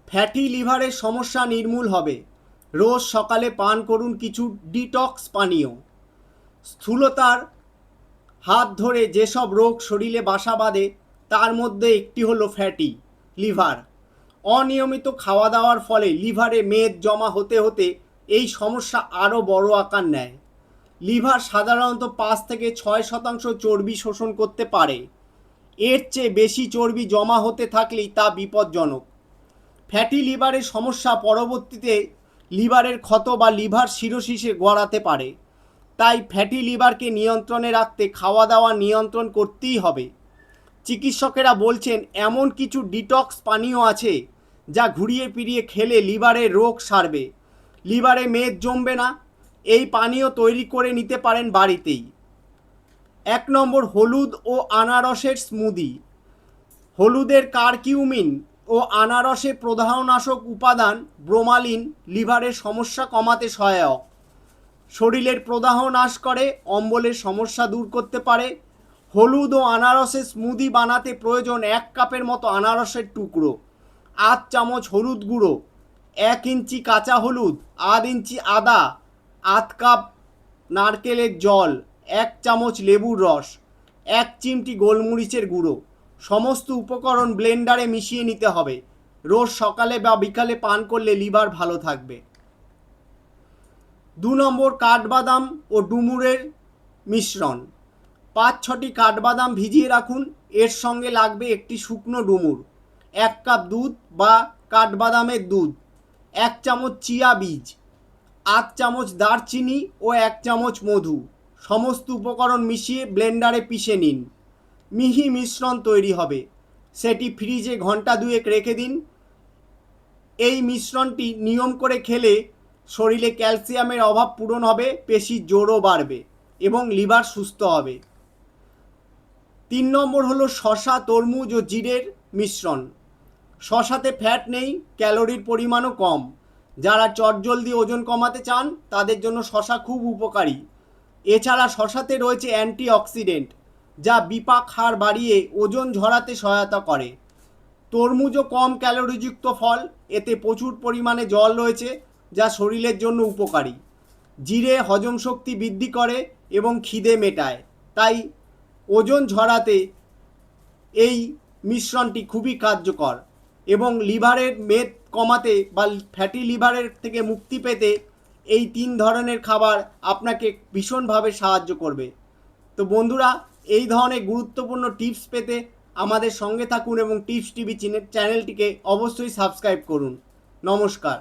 Fatty লিভারের সমস্যা নির্মূল হবে। রোজ সকালে পান করুন কিছু ডিটক্স পানীয়। স্থূলতার হাত ধরে যেসব রোগ শরীরে বাসা বাঁধে তার মধ্যে একটি হলো ফ্যাটি লিভার। অনিয়মিত খাওয়া দাওয়ার ফলে লিভারে মেদ জমা হতে হতে এই সমস্যা আরও বড় আকার নেয়। লিভার সাধারণত 5 থেকে 6% চর্বি শোষণ করতে পারে। এর চেয়ে বেশি চর্বি জমা হতে থাকলেই তা বিপজ্জনক। ফ্যাটি লিভারের সমস্যা পরবর্তীতে লিভারের ক্ষত বা লিভার সিরোসিসে গড়াতে পারে। তাই ফ্যাটি লিভারকে নিয়ন্ত্রণে রাখতে খাওয়া দাওয়া নিয়ন্ত্রণ করতেই হবে। চিকিৎসকেরা বলছেন এমন কিছু ডিটক্স পানীয় আছে যা ঘুরিয়ে ফিরিয়ে খেলে লিভারের রোগ সারবে, লিভারে মেদ জমবে না। এই পানীয় তৈরি করে নিতে পারেন বাড়িতেই। 1 নম্বর, হলুদ ও আনারসের স্মুদি। হলুদের কারকিউমিন ও আনারসে প্রদাহনাশক উপাদান ব্রোমালিন লিভারের সমস্যা কমাতে সহায়ক। শরীরের প্রদাহ নাশ করে, অম্বলের সমস্যা দূর করতে পারে। হলুদ ও আনারসের স্মুদি বানাতে প্রয়োজন 1 কাপের মতো আনারসের টুকরো, 8 চামচ হলুদ গুঁড়ো, 1 ইঞ্চি কাঁচা হলুদ, 1/2 ইঞ্চি আদা, 1/2 কাপ নারকেলের জল, 1 চামচ লেবুর রস, 1 চিমটি গোলমরিচের গুঁড়ো। সমস্ত উপকরণ ব্লেন্ডারে মিশিয়ে নিতে হবে। রোজ সকালে বা বিকালে পান করলে লিভার ভালো থাকবে। 2 নম্বর, কাঠবাদাম ও ডুমুরের মিশ্রণ। 5-6টি কাঠবাদাম ভিজিয়ে রাখুন। এর সঙ্গে লাগবে একটি শুকনো ডুমুর, 1 কাপ দুধ বা কাঠবাদামের দুধ, 1 চামচ চিয়া বীজ, 8 চামচ দারচিনি ও 1 চামচ মধু। সমস্ত উপকরণ মিশিয়ে ব্লেন্ডারে পিষে নিন। মিহি মিশ্রণ তৈরি হবে। সেটি ফ্রিজে ঘন্টা 2 রেখে দিন। এই মিশ্রণটি নিয়ম করে খেলে শরীরে ক্যালসিয়ামের অভাব পূরণ হবে, পেশির জোরও বাড়বে এবং লিভার সুস্থ হবে। 3 নম্বর হলো শসা, তরমুজ ও জিরের মিশ্রণ। শসাতে ফ্যাট নেই, ক্যালোরির পরিমাণও কম। যারা চটজলদি ওজন কমাতে চান তাদের জন্য শসা খুব উপকারী। এছাড়া শসাতে রয়েছে অ্যান্টিঅক্সিডেন্ট যা বিপাক হার বাড়িয়ে ওজন ঝরাতে সহায়তা করে। তরমুজও কম ক্যালোরিযুক্ত ফল, এতে প্রচুর পরিমাণে জল রয়েছে যা শরীরের জন্য উপকারী। জিরে হজম শক্তি বৃদ্ধি করে এবং খিদে মেটায়, তাই ওজন ঝরাতে এই মিশ্রণটি খুবই কার্যকর। এবং লিভারের মেদ কমাতে বা ফ্যাটি লিভারের থেকে মুক্তি পেতে এই 3 ধরনের খাবার আপনাকে ভীষণভাবে সাহায্য করবে। তো বন্ধুরা, এই ধরনের গুরুত্বপূর্ণ টিপস পেতে আমাদের সঙ্গে থাকুন এবং টিপস টিভি চ্যানেলটিকে অবশ্যই সাবস্ক্রাইব করুন। নমস্কার।